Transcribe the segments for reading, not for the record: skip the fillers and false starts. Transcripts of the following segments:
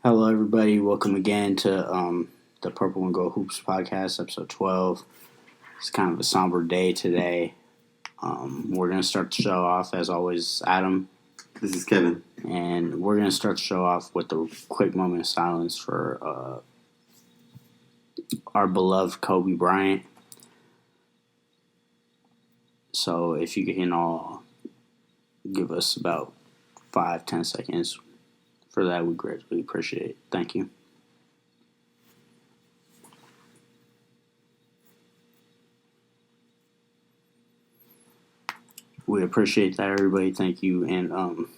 Hello, everybody. Welcome again to the Purple and Gold Hoops podcast, episode 12. It's kind of a somber day today. We're going to start the show off, as always, Adam. This is Kevin. And we're going to start the show off with a quick moment of silence for our beloved Kobe Bryant. So if you can all give us about 5-10 seconds for that, we greatly appreciate it. Thank you. We appreciate that, everybody. Thank you. And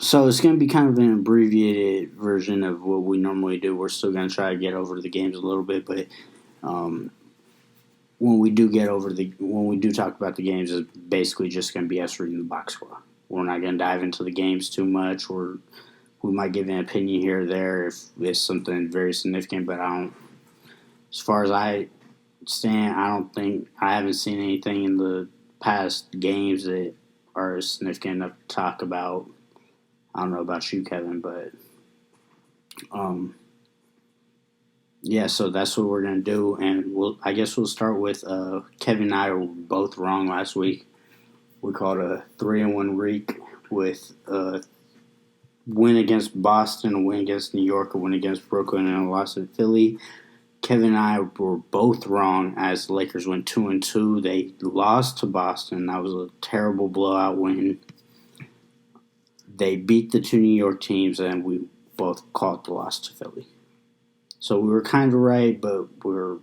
so it's going to be kind of an abbreviated version of what we normally do. We're still going to try to get over the games a little bit, but when we do talk about the games, it's basically just going to be us reading the box score. We're not going to dive into the games too much, or we might give an opinion here or there if it's something very significant. But as far as I stand, I haven't seen anything in the past games that are significant enough to talk about. I don't know about you, Kevin, but yeah, so that's what we're going to do. And I guess we'll start with Kevin and I were both wrong last week. We called a 3-1 week with a win against Boston, a win against New York, a win against Brooklyn, and a loss at Philly. Kevin and I were both wrong as the Lakers went 2-2. They lost to Boston. That was a terrible blowout win. They beat the two New York teams, and we both called the loss to Philly. So we were kind of right, but we were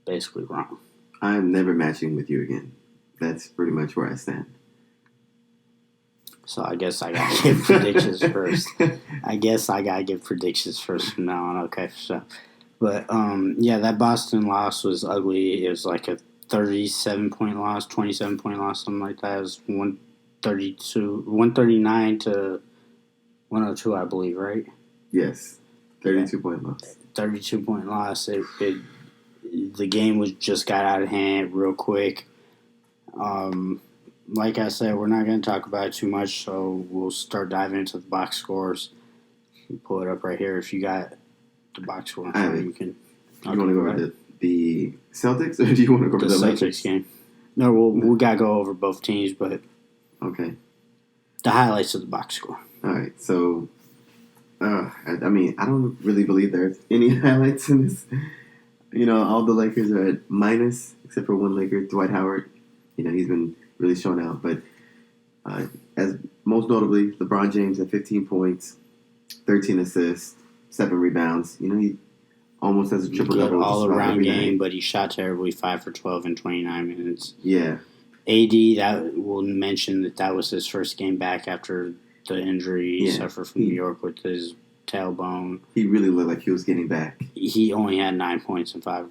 basically wrong. I'm never matching with you again. That's pretty much where I stand. So I guess I got to give predictions first. From now on. Okay, so. But, that Boston loss was ugly. It was like a 37-point loss, 27-point loss, something like that. It was 139 to 102, I believe, right? Yes, 32-point loss. 32-point loss. The game just got out of hand real quick. Like I said, we're not going to talk about it too much, so we'll start diving into the box scores. Pull it up right here. If you got the box score, you can. You want to go over the Celtics, or do you want to go over the Celtics Lakers game? No, we got to go over both teams, but okay. The highlights of the box score. All right, so I don't really believe there's any highlights in this. All the Lakers are at minus, except for one Laker, Dwight Howard. He's been really showing out. But as most notably, LeBron James at 15 points, 13 assists, 7 rebounds. He almost has a triple-double. All-around game, but he shot terribly, 5 for 12 in 29 minutes. Yeah. AD, we'll mention that was his first game back after the injury he suffered from New York with his tailbone. He really looked like he was getting back. He only had 9 points and 4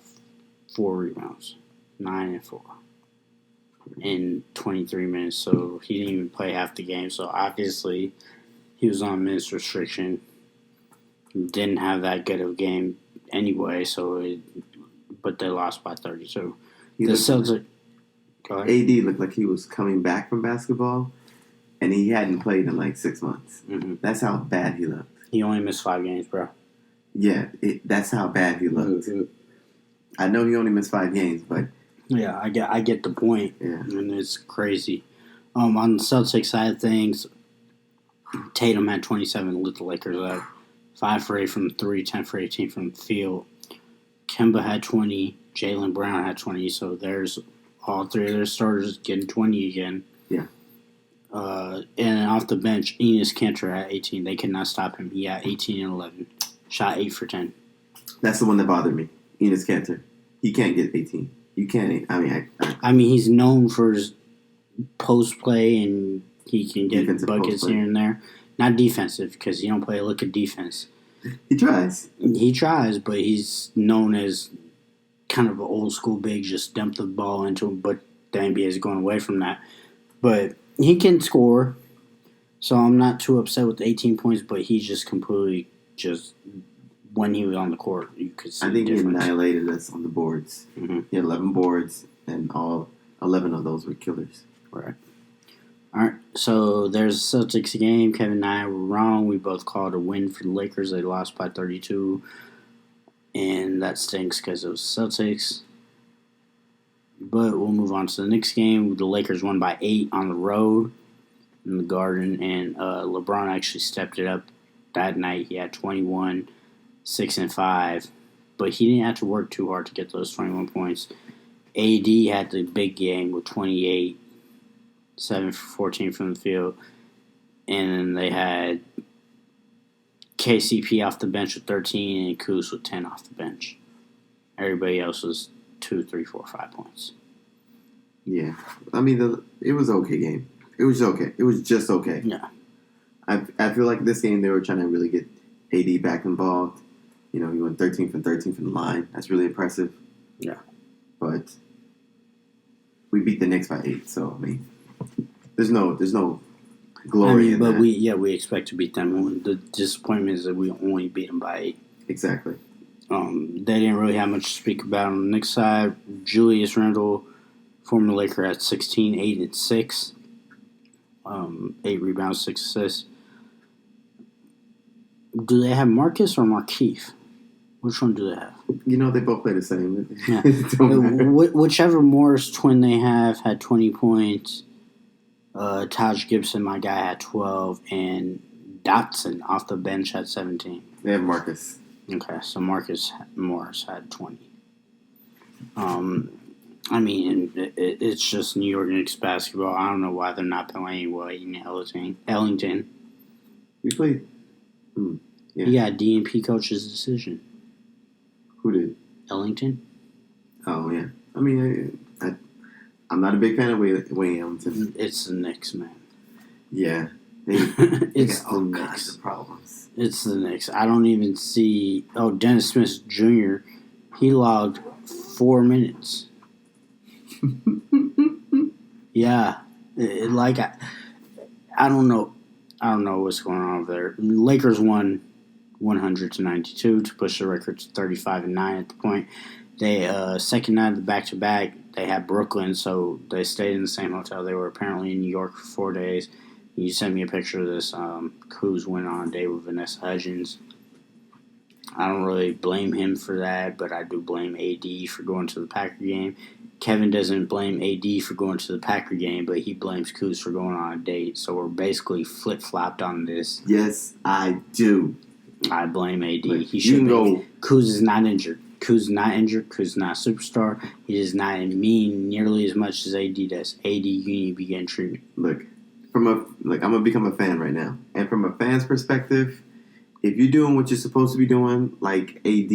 rebounds. 9 and 4. In 23 minutes, so he didn't even play half the game. So obviously, he was on minutes restriction. Didn't have that good of a game anyway. But they lost by 32. The Celtics. AD looked like he was coming back from basketball, and he hadn't played in like 6 months. Mm-hmm. That's how bad he looked. He only missed 5 games, bro. Yeah, that's how bad he looked. Mm-hmm. I know he only missed 5 games, but. Yeah, I get the point, and it's crazy. On the Celtics side of things, Tatum had 27, lit the Lakers up. 5 for 8 from 3, 10 for 18 from the field. Kemba had 20, Jaylen Brown had 20, so there's all 3 of their starters getting 20 again. Yeah. And off the bench, Enes Kanter had 18. They could not stop him. He had 18 and 11. Shot 8 for 10. That's the one that bothered me, Enes Kanter. He can't get 18. You can't. I mean, he's known for his post play, and he can get buckets here and there. Not defensive, because he don't play a lick of defense. He tries. He tries, but he's known as kind of an old school big, just dump the ball into him. But the NBA is going away from that. But he can score, so I'm not too upset with the 18 points. But he just completely when he was on the court, you could see. I think he annihilated us on the boards. Mm-hmm. He had 11 boards, and all 11 of those were killers. Right. All right, so there's a Celtics game. Kevin and I were wrong. We both called a win for the Lakers. They lost by 32, and that stinks because it was Celtics. But we'll move on to the next game. The Lakers won by 8 on the road in the Garden, and LeBron actually stepped it up that night. He had 21, 6 and 5, but he didn't have to work too hard to get those 21 points. AD had the big game with 28, 7 for 14 from the field, and then they had KCP off the bench with 13 and Kuz with 10 off the bench. Everybody else was 2, 3, 4, 5 points. Yeah, I mean, it was an okay game. It was okay. It was just okay. Yeah. I feel like this game they were trying to really get AD back involved. You know, he went 13 from 13 from the line. That's really impressive. Yeah. But we beat the Knicks by 8, so I mean, there's no glory in but that. we expect to beat them. The disappointment is that we only beat them by 8. Exactly. They didn't really have much to speak about on the Knicks side. Julius Randle, former Laker, at 16, 8 and 6. 8 rebounds, 6 assists. Do they have Marcus or Markeith? Which one do they have? You know, they both play the same. Yeah. It don't matter. Whichever Morris twin they have had 20 points. Taj Gibson, my guy, had 12. And Dotson off the bench had 17. They have Marcus. Okay, so Marcus Morris had 20. I mean, it's just New York Knicks basketball. I don't know why they're not playing well in Ellington. We played. Yeah. He got DNP coach's decision. Who did? Ellington. Oh yeah. I mean, I'm not a big fan of Wayne Ellington. It's the Knicks, man. Yeah. It's got all the kinds Knicks. of problems. It's the Knicks. I don't even see. Oh, Dennis Smith Jr. He logged 4 minutes. Yeah, I don't know. I don't know what's going on over there. Lakers won 100-92 to push the record to 35-9 at the point. They second night of the back-to-back. They had Brooklyn, so they stayed in the same hotel. They were apparently in New York for 4 days. You sent me a picture of this. Kuz went on a date with Vanessa Hudgens. I don't really blame him for that, but I do blame AD for going to the Packer game. Kevin doesn't blame AD for going to the Packer game, but he blames Kuz for going on a date. So we're basically flip-flopped on this. Yes, I do. I blame AD. Like, He should go. Kuz is not injured. Kuz is not injured. Kuz is not a superstar. He does not mean nearly as much as AD does. AD, you need to be getting treatment. Look, I'm gonna become a fan right now, and from a fan's perspective, if you're doing what you're supposed to be doing, like AD,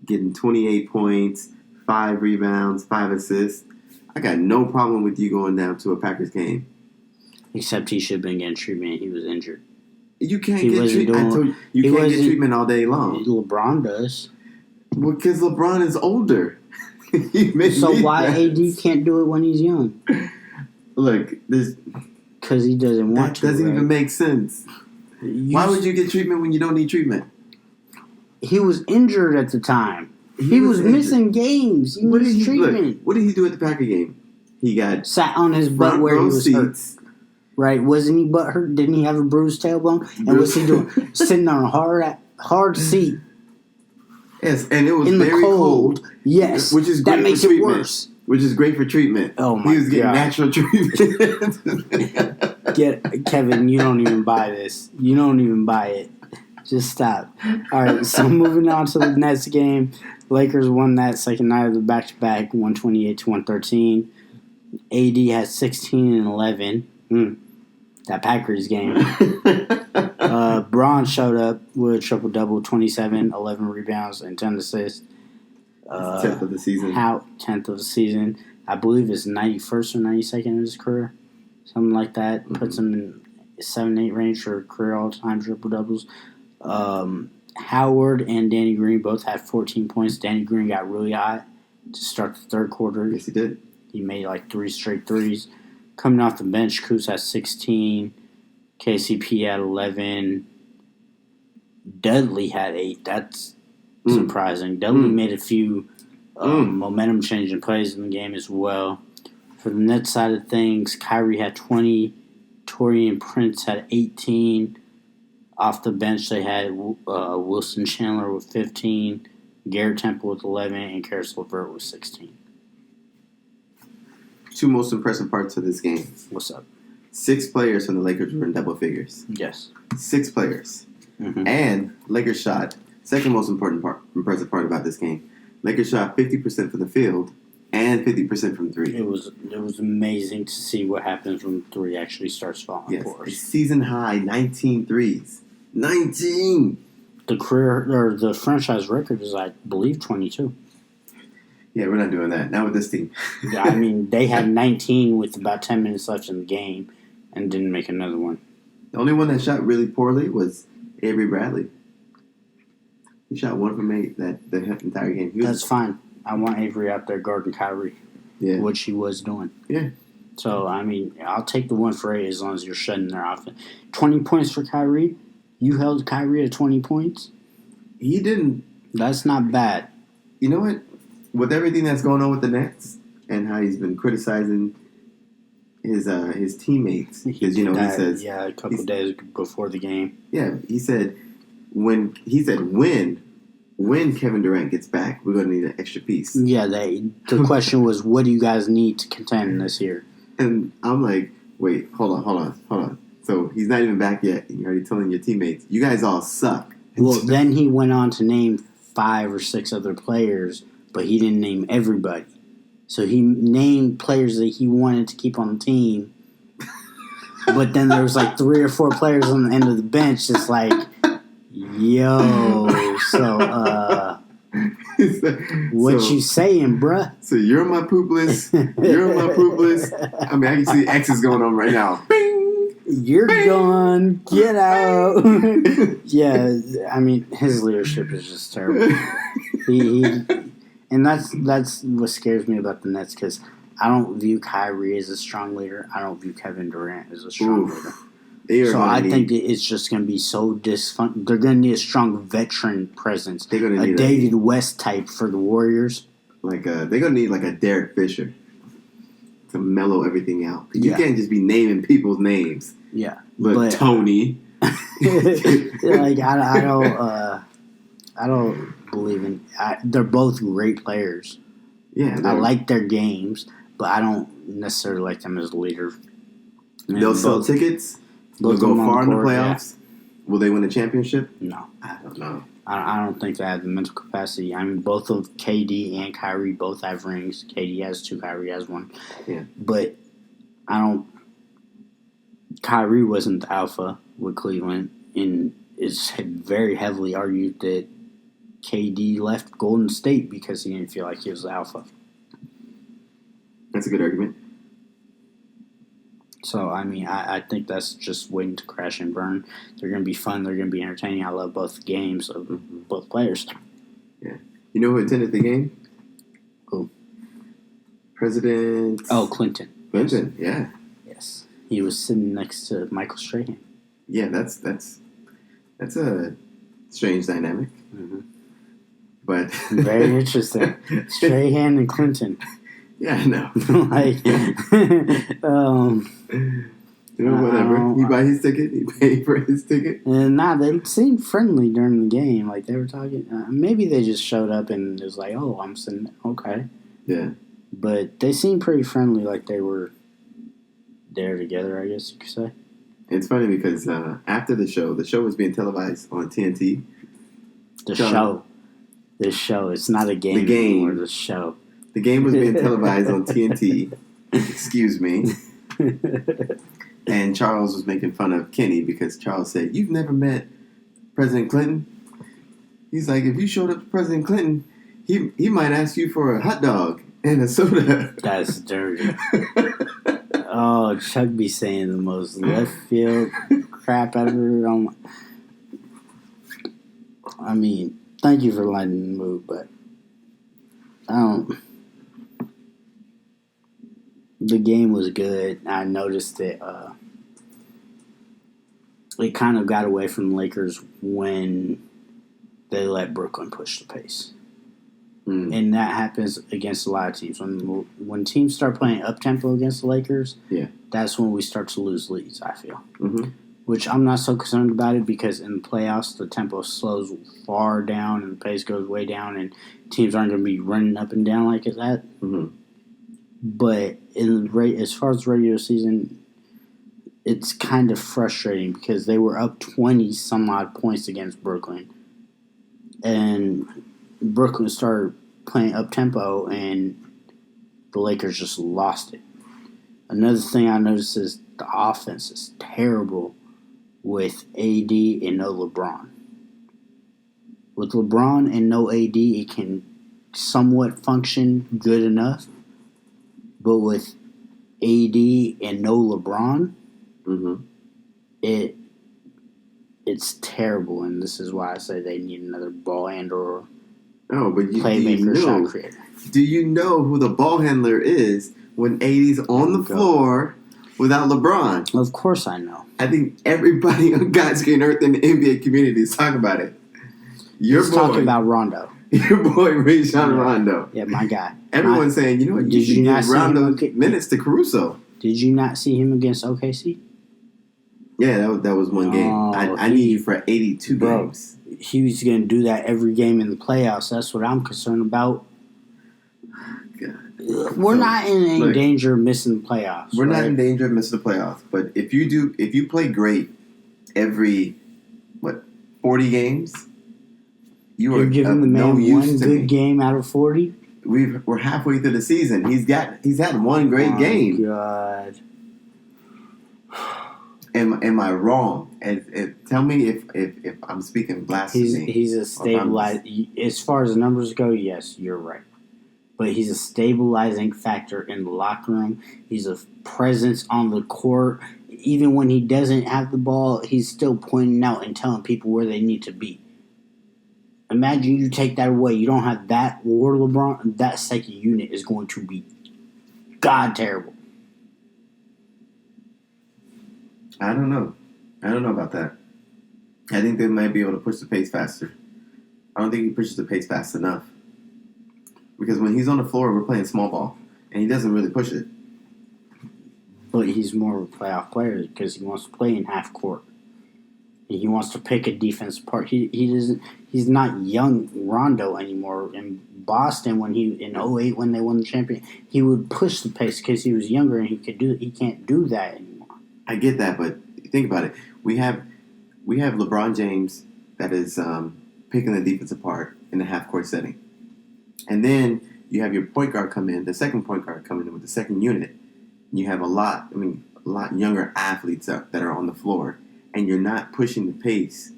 getting 28 points, 5 rebounds, 5 assists, I got no problem with you going down to a Packers game. Except he should have been getting treatment. He was injured. You can't get treatment. You can't get treatment all day long. LeBron does. Well, because LeBron is older. So why AD can't do it when he's young? Look, because he doesn't want to. That doesn't even make sense. Why would you get treatment when you don't need treatment? He was injured at the time. He was missing games. He needs treatment. What did he do at the Packer game? He got sat on his butt where he was hurt. Right? Wasn't he butt hurt? Didn't he have a bruised tailbone? And what's he doing? Sitting on a hard seat. Yes, and it was in very the cold. Yes, which is great that makes for it worse. Which is great for treatment. Oh my god, he was getting natural treatment. Kevin, you don't even buy this. You don't even buy it. Just stop. All right, so moving on to the next game. Lakers won that second night of the back-to-back, 128-113. AD had 16 and 11. That Packers game. Braun showed up with a triple-double, 27, 11 rebounds, and 10 assists. 10th of the season. 10th of the season. I believe it's 91st or 92nd in his career. Something like that. Mm-hmm. Puts him in 7-8 range for career all-time triple-doubles. Howard and Danny Green both had 14 points. Danny Green got really hot to start the third quarter. Yes, he did. He made like 3 straight threes. Coming off the bench, Kuz had 16. KCP had 11. Dudley had 8. That's surprising. Dudley made a few momentum-changing plays in the game as well. For the net side of things, Kyrie had 20. Torian Prince had 18. Off the bench, they had Wilson Chandler with 15, Garrett Temple with 11, and Karis LeVert with 16. Two most impressive parts of this game. What's up? 6 players from the Lakers were in double figures. Yes. 6 players. Mm-hmm. And Lakers shot, second most impressive part about this game, Lakers shot 50% from the field and 50% from 3. It was amazing to see what happens when 3 actually starts falling for Yes, us. season high 19 threes. 19! The career or the franchise record is, I believe, 22. Yeah, we're not doing that. Not with this team. I mean, they had 19 with about 10 minutes left in the game and didn't make another one. The only one that shot really poorly was Avery Bradley. He shot 1 from 8 the entire game. That's fine. I want Avery out there guarding Kyrie, which he was doing. Yeah. So, I mean, I'll take the 1 for 8 as long as you're shutting their offense. 20 points for Kyrie? You held Kyrie at 20 points? He didn't. That's not bad. You know what? With everything that's going on with the Nets and how he's been criticizing his teammates, because he says a couple days before the game. Yeah, he said when Kevin Durant gets back, we're going to need an extra piece. Yeah, the question was, what do you guys need to contend this year? And I'm like, wait, hold on. So he's not even back yet, and you're already telling your teammates, you guys all suck. Well, then he went on to name 5 or 6 other players, but he didn't name everybody. So he named players that he wanted to keep on the team, but then there was like 3 or 4 players on the end of the bench just like, yo, so, what you saying, bruh? So you're my poop list. You're my poop list. I mean, I can see X's going on right now. Bing! You're gone. Get out. Yeah, I mean, his leadership is just terrible. And that's what scares me about the Nets, because I don't view Kyrie as a strong leader. I don't view Kevin Durant as a strong leader. So I think it's just going to be so dysfunctional. They're going to need a strong veteran presence. They're going to need a David West type for the Warriors. They're going to need like a Derek Fisher to mellow everything out. You can't just be naming people's names. Yeah, but Tony. Like I don't believe in. They're both great players. Yeah, I like their games, but I don't necessarily like them as a leader. They'll sell tickets. They'll go far in the playoffs. Yeah. Will they win a championship? No, I don't know. I don't think they have the mental capacity. I mean, both of KD and Kyrie both have rings. KD has 2, Kyrie has 1. Yeah, but I don't. Kyrie wasn't the alpha with Cleveland, and it's very heavily argued that KD left Golden State because he didn't feel like he was the alpha. That's a good argument. So, I mean, I think that's just waiting to crash and burn. They're going to be fun. They're going to be entertaining. I love both games of both players. Yeah. You know who attended the game? Who? President... Oh, Clinton. Clinton, yeah. Yes. He was sitting next to Michael Strahan. Yeah, that's a strange dynamic. Mm-hmm. But very interesting. Strahan and Clinton. Yeah, I know. Whatever. He buy his ticket. He paid for his ticket. And they seemed friendly during the game. Like they were talking. Maybe they just showed up and it was like, "Oh, I'm sitting." Okay. Yeah. But they seemed pretty friendly. Like they were there together, I guess you could say. It's funny because after the show was being televised on TNT. The show. It's not a game. The game. Anymore, the show. The game was being televised on TNT. Excuse me. And Charles was making fun of Kenny because Charles said, "You've never met President Clinton?" He's like, "If you showed up to President Clinton, he might ask you for a hot dog and a soda." That's dirty. Oh, Chuck be saying the most left field crap ever. I mean, thank you for letting me move, but I don't. The game was good. I noticed that it kind of got away from the Lakers when they let Brooklyn push the pace. And that happens against a lot of teams. When teams start playing up-tempo against the Lakers, that's when we start to lose leads, I feel. Which I'm not so concerned about it because in the playoffs, the tempo slows far down and the pace goes way down and teams aren't going to be running up and down like that. But as far as the regular season, it's kind of frustrating because they were up 20-some-odd points against Brooklyn. And Brooklyn started playing up-tempo, and the Lakers just lost it. Another thing I noticed is the offense is terrible with AD and no LeBron. With LeBron and no AD, it can somewhat function good enough. But with AD and no LeBron, it's terrible, and this is why I say they need another ball handler playmaker shot creator. Do you know who the ball handler is when AD's on the floor without LeBron? Of course I know. I think everybody on God's Green Earth in the NBA community is talking about it. He's talking about Rondo. Your boy Rajon Rondo. Yeah, my guy. Everyone's saying, you know what, you should give Rondo minutes to Caruso. Did you not see him against OKC? Yeah, that was one game. I need you for 82 games. He was going to do that every game in the playoffs. That's what I'm concerned about. God. We're not in any danger of missing the playoffs. We're not in danger of missing the playoffs. But if you play great every 40 games, you're giving the man one good game out of 40. We're halfway through the season. He's had one great game. God. Am I wrong? Tell me if I'm speaking blasphemy. He's a stabilizing. As far as the numbers go, yes, you're right. But he's a stabilizing factor in the locker room. He's a presence on the court. Even when he doesn't have the ball, he's still pointing out and telling people where they need to be. Imagine you take that away. You don't have that or LeBron. That second unit is going to be god terrible. I don't know about that. I think they might be able to push the pace faster. I don't think he pushes the pace fast enough. Because when he's on the floor, we're playing small ball. And he doesn't really push it. But he's more of a playoff player because he wants to play in half court. He wants to pick a defense apart. He doesn't. He's not young Rondo anymore. In Boston, in 2008 when they won the championship, he would push the pace because he was younger and he can't do that anymore. I get that, but think about it. We have LeBron James that is picking the defense apart in the half court setting, and then you have your point guard come in, the second point guard coming in with the second unit. You have a lot younger athletes that are on the floor, and you're not pushing the pace.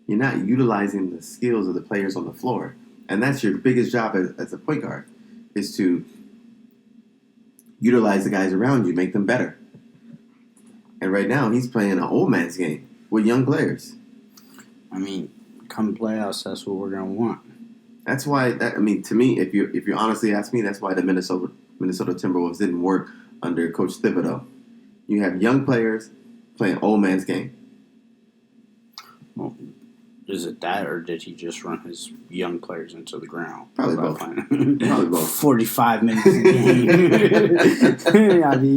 You're not utilizing the skills of the players on the floor, and that's your biggest job as a point guard is to utilize the guys around you, make them better. And right now, he's playing an old man's game with young players. I mean, come playoffs, that's what we're going to want. That's why, to me, if you honestly ask me, that's why the Minnesota Timberwolves didn't work under Coach Thibodeau. You have young players playing old man's game. Well, is it that, or did he just run his young players into the ground? Probably both. Probably both. 45 minutes a game. I mean,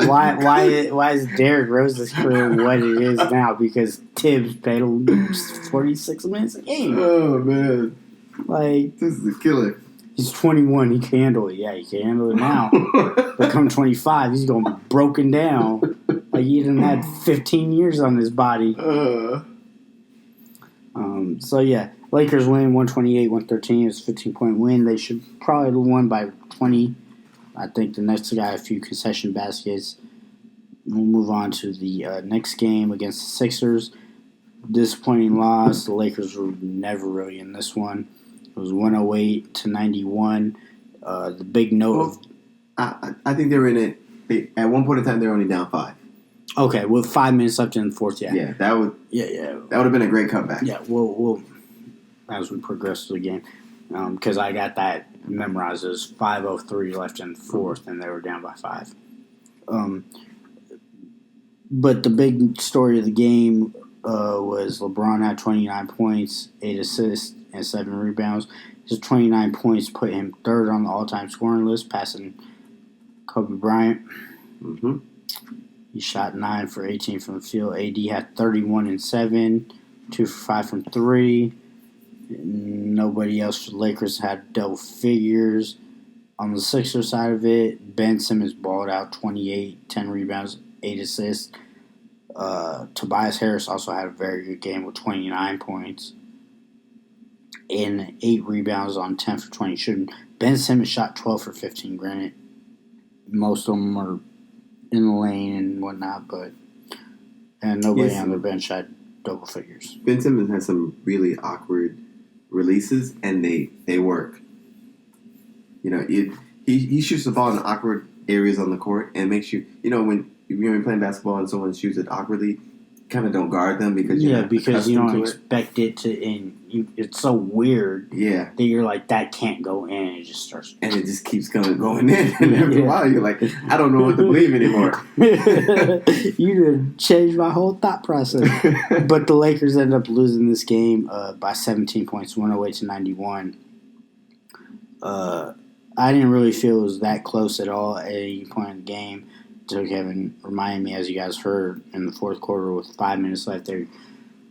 why is Derrick Rose's career what it is now? Because Tibbs played 46 minutes a game. Oh, man. Like, this is a killer. He's 21. He can handle it. Yeah, he can handle it now. But come 25, he's going to be broken down. Like, he done had 15 years on his body. So, yeah, Lakers win 128-113. It's a 15-point win. They should probably have won by 20. I think the Nets got a few concession baskets. We'll move on to the next game against the Sixers. Disappointing loss. The Lakers were never really in this one. It was 108-91. The big note I think they were in it. At one point in time, they were only down 5. Okay, with 5 minutes left in the fourth, yeah. Yeah, that would have been a great comeback. Yeah, we'll as we progress through the game, because I got that memorized. It was 5:03 left in the fourth, and they were down by 5. But the big story of the game, was LeBron had 29 points, 8 assists, and 7 rebounds. His 29 points put him third on the all-time scoring list, passing Kobe Bryant. Mm-hmm. He shot 9 for 18 from the field. AD had 31 and 7, 2 for 5 from 3. Nobody else for the Lakers had double figures. On the Sixers side of it, Ben Simmons balled out 28, 10 rebounds, 8 assists. Tobias Harris also had a very good game with 29 points and 8 rebounds on 10 for 20 shooting. Ben Simmons shot 12 for 15, granted. Most of them are in the lane and whatnot, and nobody on their bench had double figures. Ben Simmons has some really awkward releases, and they work. You know, he shoots the ball in awkward areas on the court, and makes you, when you're playing basketball and someone shoots it awkwardly, kind of don't guard them because you don't expect it to, and it's so weird. Yeah, that you're like, that can't go in, and it just starts, and it just keeps going in, and after a while you're like, I don't know what to believe anymore. You done changed my whole thought process. But the Lakers ended up losing this game by 17 points, 108-91. I didn't really feel it was that close at all at any point in the game. So Kevin reminded me, as you guys heard, in the fourth quarter with 5 minutes left there,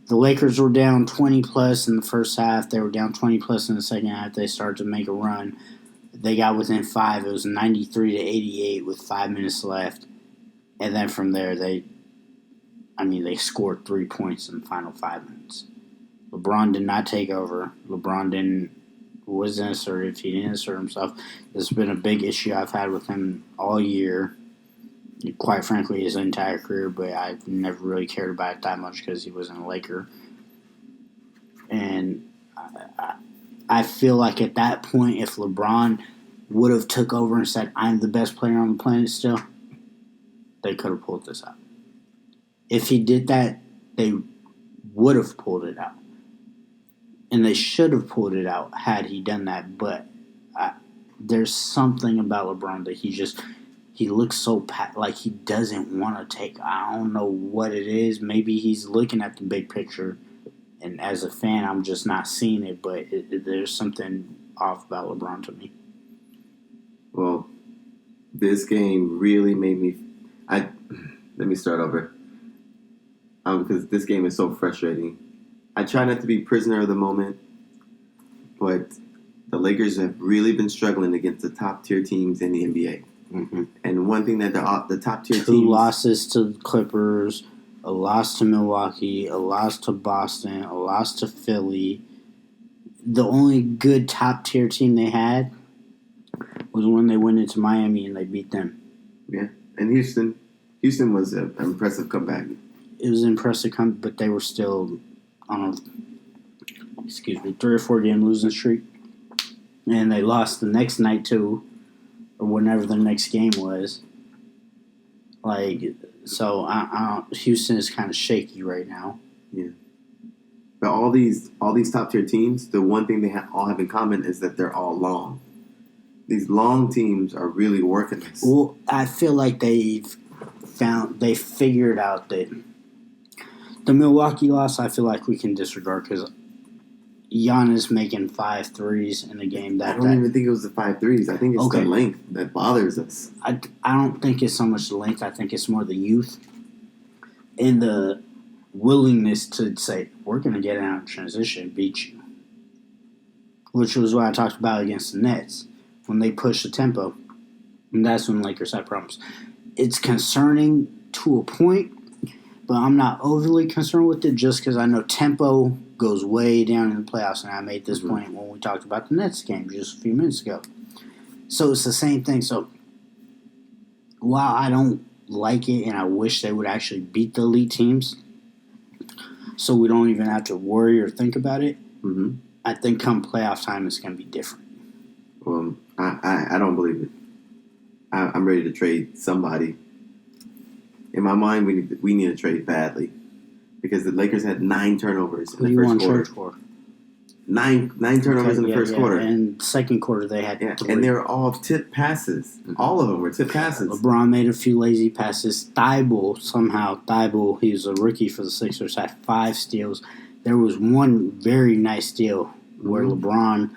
the Lakers were down 20-plus in the first half. They were down 20-plus in the second half. They started to make a run. They got within 5. It was 93-88 with 5 minutes left. And then from there, they scored 3 points in the final 5 minutes. LeBron did not take over. LeBron wasn't assertive. He didn't assert himself. This has been a big issue I've had with him all year. Quite frankly, his entire career, but I've never really cared about it that much because he wasn't a Laker. And I feel like at that point, if LeBron would have took over and said, I'm the best player on the planet still, they could have pulled this out. If he did that, they would have pulled it out. And they should have pulled it out had he done that. But there's something about LeBron that he looks so like he doesn't want to take. I don't know what it is. Maybe he's looking at the big picture, and as a fan, I'm just not seeing it. But there's something off about LeBron to me. Well, this game really made me. Let me start over. Because this game is so frustrating. I try not to be prisoner of the moment, but the Lakers have really been struggling against the top tier teams in the NBA. Mm-hmm. And one thing that the top tier teams... 2 losses to the Clippers, a loss to Milwaukee, a loss to Boston, a loss to Philly. The only good top tier team they had was when they went into Miami and they beat them. Yeah, and Houston was an impressive comeback. It was an impressive comeback, but they were still on a 3 or 4 game losing streak. And they lost the next night too, or whenever the next game was. So Houston is kind of shaky right now. Yeah. But all these top tier teams, the one thing they all have in common is that they're all long. These long teams are really working this. Well, I feel like they figured out that the Milwaukee loss, I feel like we can disregard because Gianna's making 5 threes in a game. I don't even think it was the 5 threes. I think it's the length that bothers us. I don't think it's so much the length. I think it's more the youth and the willingness to say, we're going to get out of transition and beat you. Which was what I talked about against the Nets. When they push the tempo, and that's when Lakers had problems. It's concerning to a point, but I'm not overly concerned with it just because I know tempo goes way down in the playoffs, and I made this point when we talked about the Nets game just a few minutes ago. So it's the same thing. So while I don't like it and I wish they would actually beat the elite teams so we don't even have to worry or think about it, I think come playoff time it's going to be different. Well, I don't believe it. I'm ready to trade somebody. In my mind, we need to trade badly because the Lakers had 9 turnovers in the first quarter. Trade for? nine turnovers in the first quarter. And second quarter they had 3. And they were all tip passes. All of them were tip passes. LeBron made a few lazy passes. Thibault, he was a rookie for the Sixers, had 5 steals. There was one very nice steal where LeBron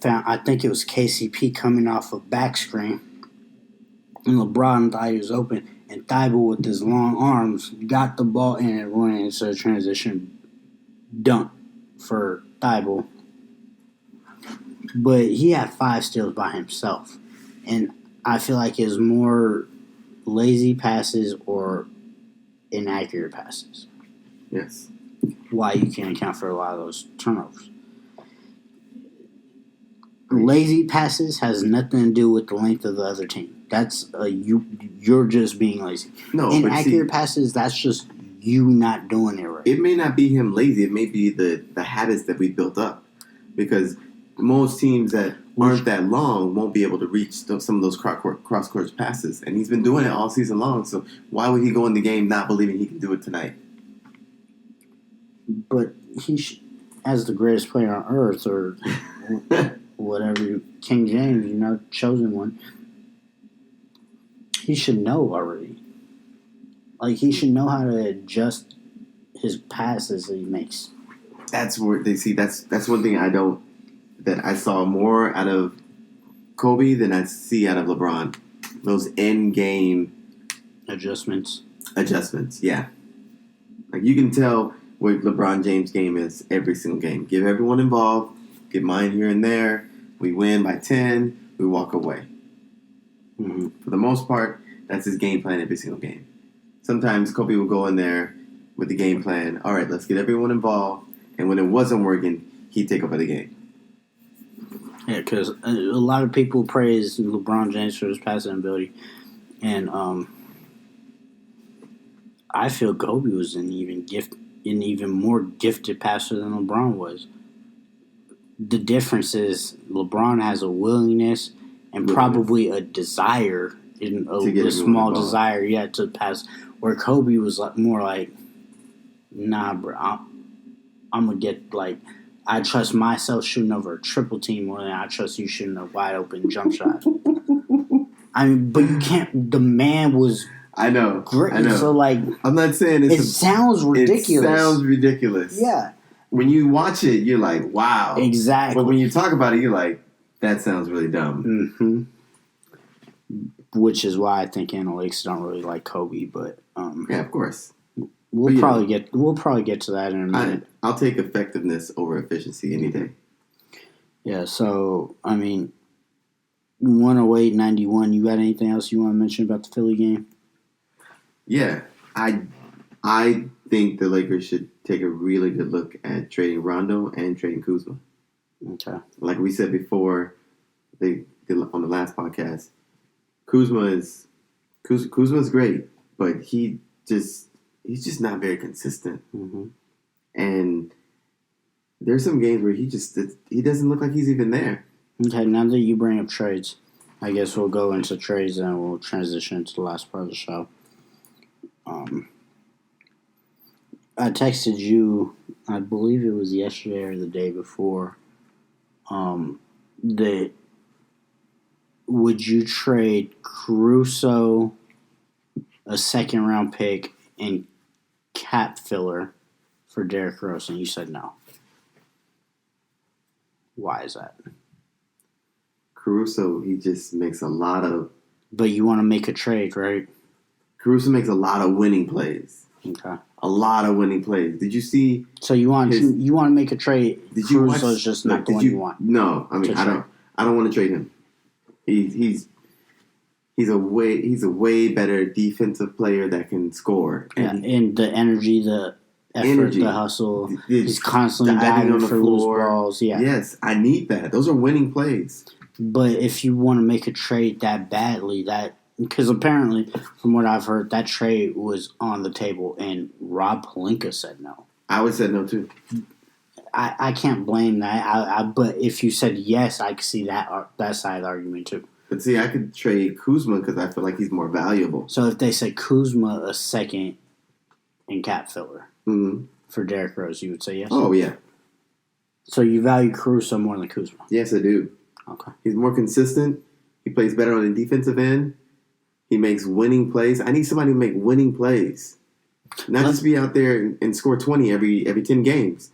found, I think it was KCP coming off a back screen, and LeBron thought he was open, and Thibault with his long arms got the ball and it went into a transition dunk for Thibault. But he had 5 steals by himself, and I feel like it was more lazy passes or inaccurate passes. Yes. Why you can't account for a lot of those turnovers. Lazy passes has nothing to do with the length of the other team. That's you're just being lazy. No, inaccurate passes, that's just you not doing it right. It may not be him lazy. It may be the habits that we built up. Because most teams that aren't that long won't be able to reach some of those cross-court passes. And he's been doing it all season long. So why would he go in the game not believing he can do it tonight? But as the greatest player on earth, or whatever, King James, chosen one, he should know already. Like, he should know how to adjust his passes that he makes. That's where they see. That's one thing that I saw more out of Kobe than I see out of LeBron. Those end game adjustments. Yeah. Like, you can tell what LeBron James' game is every single game. Give everyone involved. Get mine here and there. We win by 10. We walk away. Mm-hmm. For the most part, that's his game plan every single game. Sometimes Kobe will go in there with the game plan. All right, let's get everyone involved. And when it wasn't working, he'd take over the game. Yeah, because a lot of people praise LeBron James for his passing ability. And I feel Kobe was an even more gifted passer than LeBron was. The difference is LeBron has a willingness and probably a desire, a small desire, to pass. Where Kobe was more like, nah, bro, I'm going to get, I trust myself shooting over a triple team more than I trust you shooting a wide open jump shot. I mean, but you can't, the man was I know. great. I know. So, I'm not saying it sounds ridiculous. It sounds ridiculous. Yeah. When you watch it, you're like, wow. Exactly. But when you talk about it, you're like, that sounds really dumb. Mm-hmm. Which is why I think analytics don't really like Kobe, but yeah, of course. We'll probably get to that in a minute. I'll take effectiveness over efficiency any day. Yeah, so 108-91. You got anything else you want to mention about the Philly game? Yeah, I think the Lakers should take a really good look at trading Rondo and trading Kuzma. Okay. Like we said before, they did on the last podcast, Kuzma's great, but he's just not very consistent. Mm-hmm. And there's some games where he doesn't look like he's even there. Okay, now that you bring up trades, I guess we'll go into trades and we'll transition to the last part of the show. I texted you, I believe it was yesterday or the day before, that would you trade Caruso, a second-round pick, and cap filler for Derrick Rose? And you said no. Why is that? Caruso, he just makes a lot of... But you want to make a trade, right? Caruso makes a lot of winning plays. Okay. A lot of winning plays. Did you see... So you want to make a trade. Caruso's just not the one you want. No, I mean, I don't want to trade him. He's a way better defensive player that can score. And the energy, the effort, the hustle. He's constantly diving for loose balls. Yeah. Yes, I need that. Those are winning plays. But if you want to make a trade that badly, because apparently, from what I've heard, that trade was on the table, and Rob Pelinka said no. I would say no too. I can't blame that. But if you said yes, I could see that side of the argument too. But see, I could trade Kuzma because I feel like he's more valuable. So if they said Kuzma a second and cap filler for Derrick Rose, you would say yes? Oh, yeah. So you value Caruso more than Kuzma? Yes, I do. Okay. He's more consistent. He plays better on the defensive end. He makes winning plays. I need somebody to make winning plays. Not just be out there and score 20 every 10 games.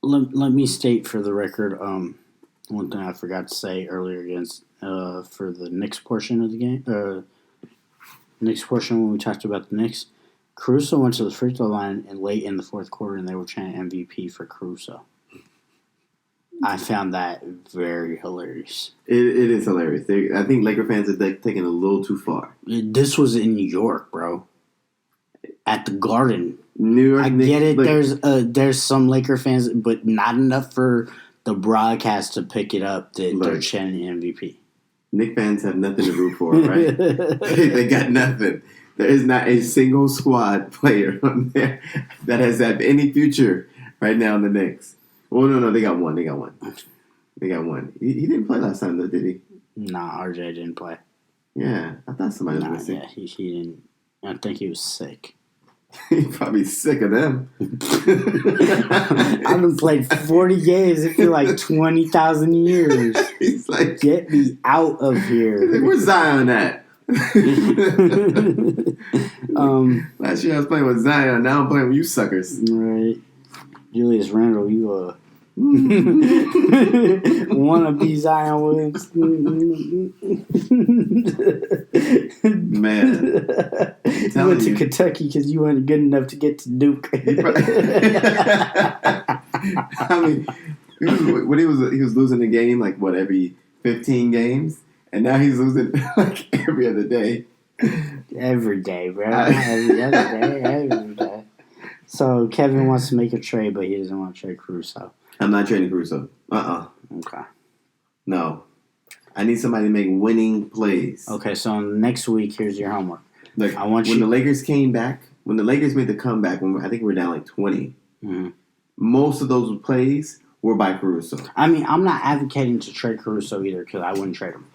Let me state for the record, one thing I forgot to say earlier against for the Knicks portion of the game, Knicks portion when we talked about the Knicks, Caruso went to the free throw line and late in the fourth quarter, and they were chanting MVP for Caruso. I found that very hilarious. It is hilarious. I think Laker fans are taking it a little too far. This was in New York, bro. At the Garden. New York. I get it. There's some Laker fans, but not enough for the broadcast to pick it up that they're chanting MVP. Knicks fans have nothing to root for, right? They got nothing. There is not a single squad player on there that has had any future right now in the Knicks. Well, no, they got one. They got one. He didn't play last time, though, did he? Nah, RJ didn't play. Yeah, I thought somebody was missing. Yeah, he didn't. I think he was sick. He's probably sick of them. I've been played 40 games. It feels like 20,000 years. He's like, get me out of here. Like, where's Zion at? Last year I was playing with Zion. Now I'm playing with you suckers. Right. Julius Randle, you wanna be Zion Williams? Man, you went to Kentucky because you weren't good enough to get to Duke. I mean, when he was losing the game like every 15 games, and now he's losing like every other day. Every day, bro. Every day. So Kevin wants to make a trade, but he doesn't want to trade Caruso. I'm not trading Caruso. Okay. No. I need somebody to make winning plays. Okay, so next week, here's your homework. Look, when the Lakers came back, when the Lakers made the comeback, I think we were down like 20, most of those plays were by Caruso. I mean, I'm not advocating to trade Caruso either because I wouldn't trade him.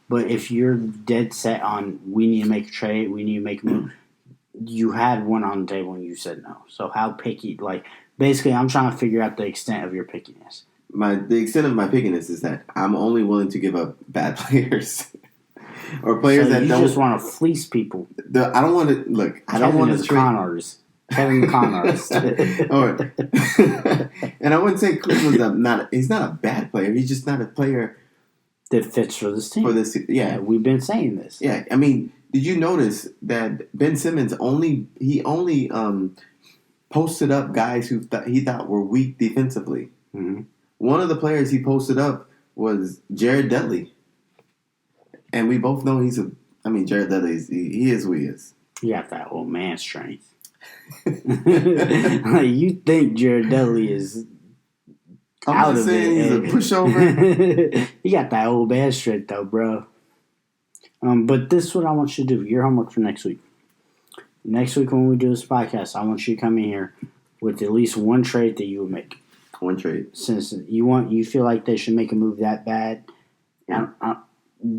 But if you're dead set on we need to make a trade, we need to make a move, you had one on the table and you said no. So how picky? Like, basically, I'm trying to figure out the extent of your pickiness. The extent of my pickiness is that I'm only willing to give up bad players or players that don't. You just want to fleece people. I don't want to look. I don't want to trade. Con artist. Kevin the con artist. And I wouldn't say Kuzma's he's not a bad player. He's just not a player that fits for this team. Yeah, we've been saying this. Yeah, I mean, did you notice that Ben Simmons only posted up guys who he thought were weak defensively? Mm-hmm. One of the players he posted up was Jared Dudley, and we both know Jared Dudley he is who he is. He got that old man strength. You think Jared Dudley is? I'm not saying he's a pushover. He got that old man strength though, bro. But this is what I want you to do. Your homework for next week. Next week when we do this podcast, I want you to come in here with at least one trade that you would make. One trade. Since you feel like they should make a move that bad,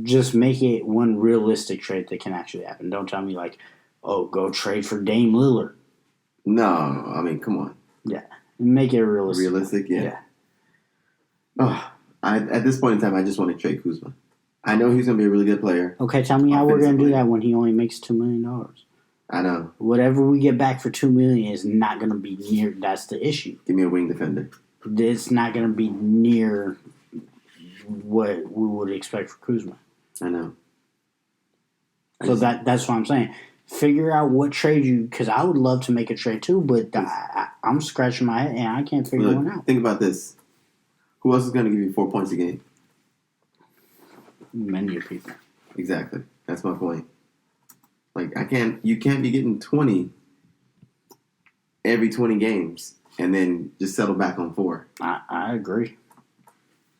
just make it one realistic trade that can actually happen. Don't tell me like, oh, go trade for Dame Lillard. No, I mean, come on. Yeah, make it realistic. Realistic, yeah. Oh, at this point in time, I just want to trade Kuzma. I know he's going to be a really good player. Okay, tell me how we're going to do that when he only makes $2 million. I know. Whatever we get back for $2 million is not going to be near. That's the issue. Give me a wing defender. It's not going to be near what we would expect for Kuzma. I know. So that's what I'm saying. Figure out what trade because I would love to make a trade too, but I'm scratching my head and I can't figure one out. Think about this. Who else is going to give you 4 points a game? Many people. Exactly. That's my point. Like you can't be getting 20 every 20 games and then just settle back on 4. I agree.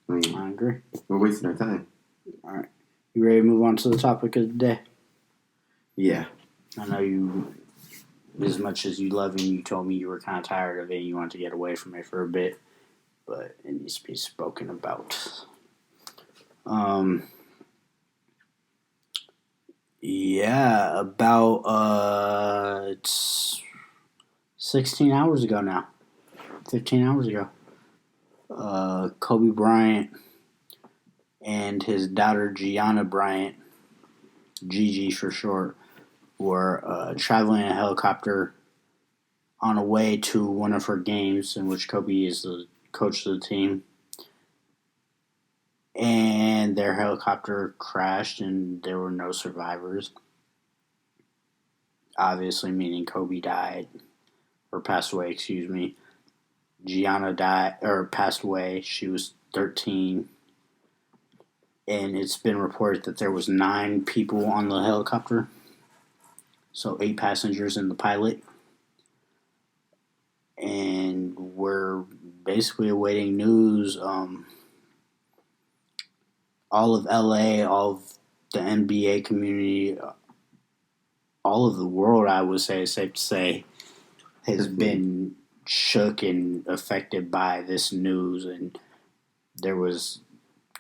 I agree. We're wasting our time. All right. You ready to move on to the topic of the day? Yeah. I know you, as much as you love him, you told me you were kind of tired of it and you wanted to get away from it for a bit, but it needs to be spoken about. Yeah, about it's 16 hours ago now. 15 hours ago. Kobe Bryant and his daughter Gianna Bryant, Gigi for short, were traveling in a helicopter on a way to one of her games in which Kobe is the coach of the team. And their helicopter crashed and there were no survivors. Obviously, meaning Kobe died, or passed away, excuse me. Gianna died, or passed away. She was 13. And it's been reported that there was 9 people on the helicopter. So 8 passengers and the pilot. And we're basically awaiting news. All of LA, all of the NBA community, all of the world, I would say, it's safe to say, has been shook and affected by this news. And there was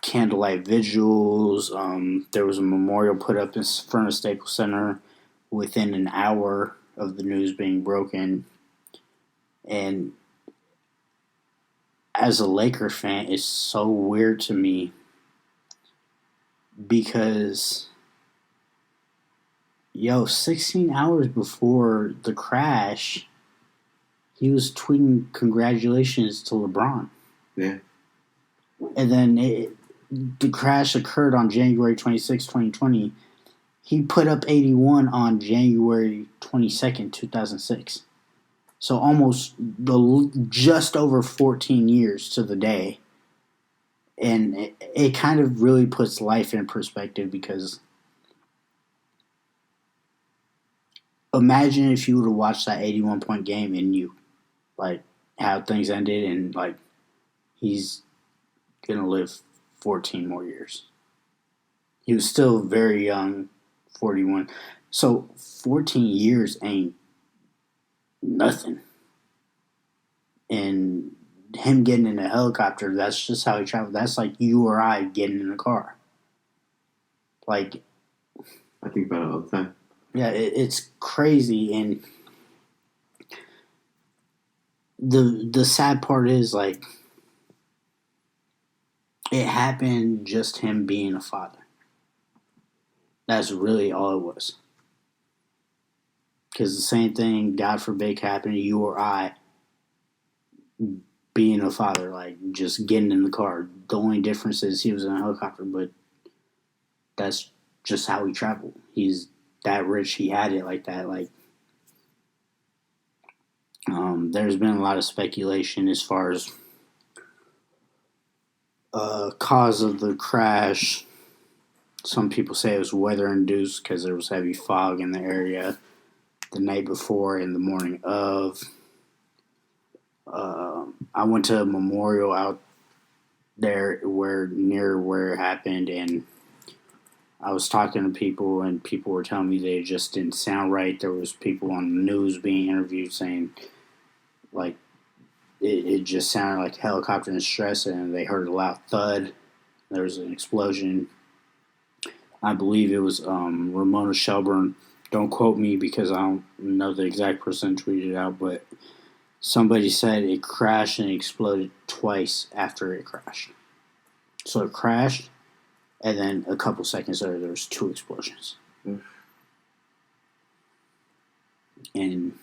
candlelight vigils. There was a memorial put up in front of Staples Center within an hour of the news being broken. And as a Laker fan, it's so weird to me because, 16 hours before the crash, he was tweeting congratulations to LeBron. Yeah. And then the crash occurred on January 26, 2020. He put up 81 on January 22nd, 2006. So almost just over 14 years to the day. And it kind of really puts life in perspective because imagine if you would have watched that 81-point game and you, like, how things ended and, like, he's going to live 14 more years. He was still very young, 41. So 14 years ain't nothing. And him getting in a helicopter, that's just how he traveled. That's like you or I getting in a car. Like, I think about it all the time. Yeah, it's crazy. And the sad part is, like, it happened just him being a father. That's really all it was. Because the same thing, God forbid, happened to you or I being a father, like just getting in the car. The only difference is he was in a helicopter, but that's just how he traveled. He's that rich. He had it like that. Like, there's been a lot of speculation as far as cause of the crash. Some people say it was weather induced because there was heavy fog in the area the night before and the morning of. I went to a memorial out there near where it happened, and I was talking to people, and people were telling me they just didn't sound right. There was people on the news being interviewed saying, like, it just sounded like helicopter in distress, and they heard a loud thud. There was an explosion. I believe it was Ramona Shelburne. Don't quote me because I don't know the exact person tweeted it out, but somebody said it crashed and exploded twice after it crashed. So it crashed, and then a couple seconds later, there was 2 explosions. And,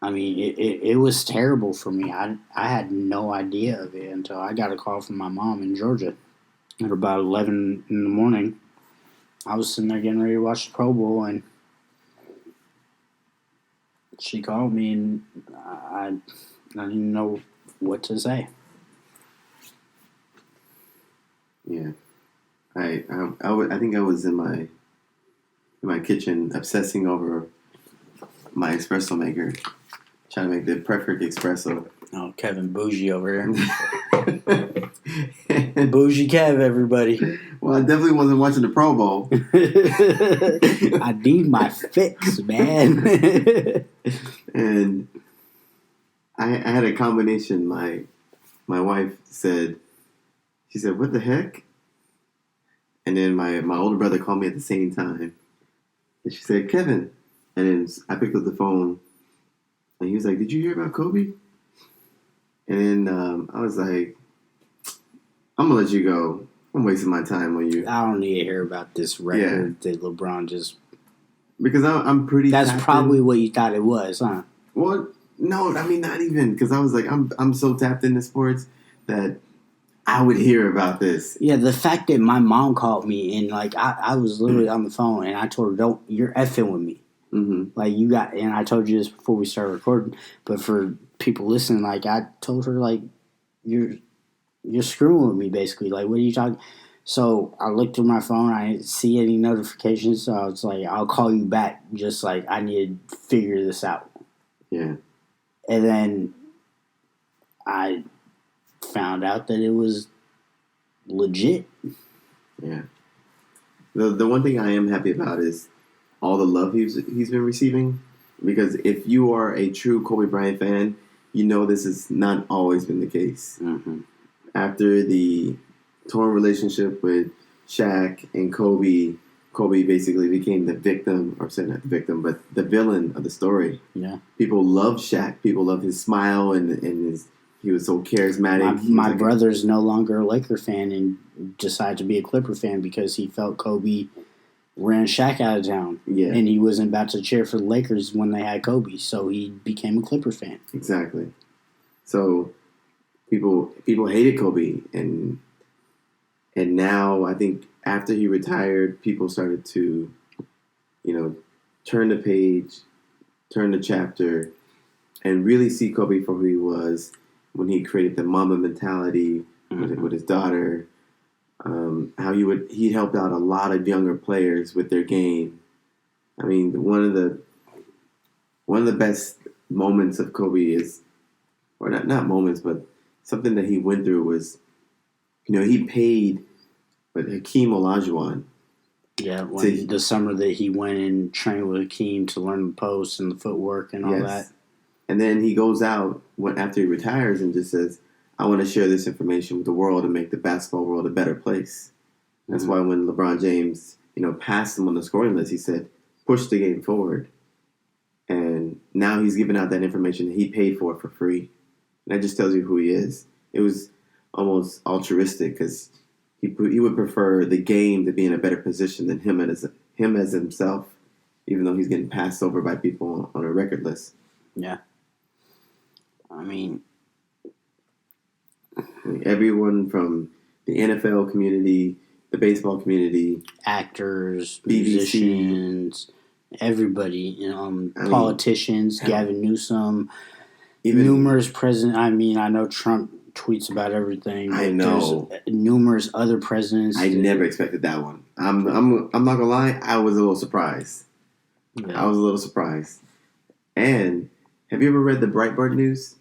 I mean, it was terrible for me. I had no idea of it until I got a call from my mom in Georgia at about 11 in the morning. I was sitting there getting ready to watch the Pro Bowl, and she called me, and I didn't know what to say. Yeah, I think I was in my kitchen obsessing over my espresso maker, trying to make the perfect espresso. Oh, Kevin Bougie over here. Bougie Kev, everybody. Well, I definitely wasn't watching the Pro Bowl. I need my fix, man. And I had a combination. My wife said, she said, "What the heck?" And then my older brother called me at the same time. And she said, "Kevin." And then I picked up the phone. And he was like, "Did you hear about Kobe?" And then I was like, I'm gonna let you go. I'm wasting my time on you. I don't need to hear about this record that LeBron just. Because I'm pretty. That's probably what you thought it was, huh? Well, no, I mean not even. Because I was like, I'm so tapped into sports that I would hear about this. Yeah, the fact that my mom called me and like I was literally on the phone and I told her, "Don't, you're effing with me." Mm-hmm. Like you got, and I told you this before we started recording, but for people listening, like I told her, like you're screwing with me, basically. Like, what are you talking? So I looked through my phone, I didn't see any notifications, so I was like, I'll call you back. Just like I need to figure this out. Yeah. And then I found out that it was legit. Yeah. The one thing I am happy about is all the love he's been receiving. Because if you are a true Kobe Bryant fan, you know this has not always been the case. Mm-hmm. After the torn relationship with Shaq and Kobe, Kobe basically became the victim, or say not the victim, but the villain of the story. Yeah. People love Shaq. People love his smile and his. He was so charismatic. My brother's no longer a Laker fan and decided to be a Clipper fan because he felt Kobe ran Shaq out of town. Yeah. And he wasn't about to cheer for the Lakers when they had Kobe, so he became a Clipper fan. Exactly. So people hated Kobe, and now I think after he retired, people started to, turn the page, turn the chapter, and really see Kobe for who he was when he created the Mamba mentality with his daughter. How he helped out a lot of younger players with their game. I mean, one of the best moments of Kobe is, or not moments, but something that he went through was, he paid with Hakeem Olajuwon. Yeah, the summer that he went and trained with Hakeem to learn the post and the footwork and all that. And then he goes out after he retires and just says, I want to share this information with the world and make the basketball world a better place. That's why when LeBron James, passed him on the scoring list, he said, push the game forward. And now he's giving out that information that he paid for free. And that just tells you who he is. It was almost altruistic because he would prefer the game to be in a better position than him as himself, even though he's getting passed over by people on a record list. Yeah. I mean, everyone from the NFL community, the baseball community, actors, BBC, musicians, everybody, politicians, Gavin Newsom, numerous presidents. I mean, I know Trump tweets about everything. I know. There's numerous other presidents. I never expected that one. I'm not gonna lie. I was a little surprised. Yeah. I was a little surprised. And have you ever read the Breitbart News?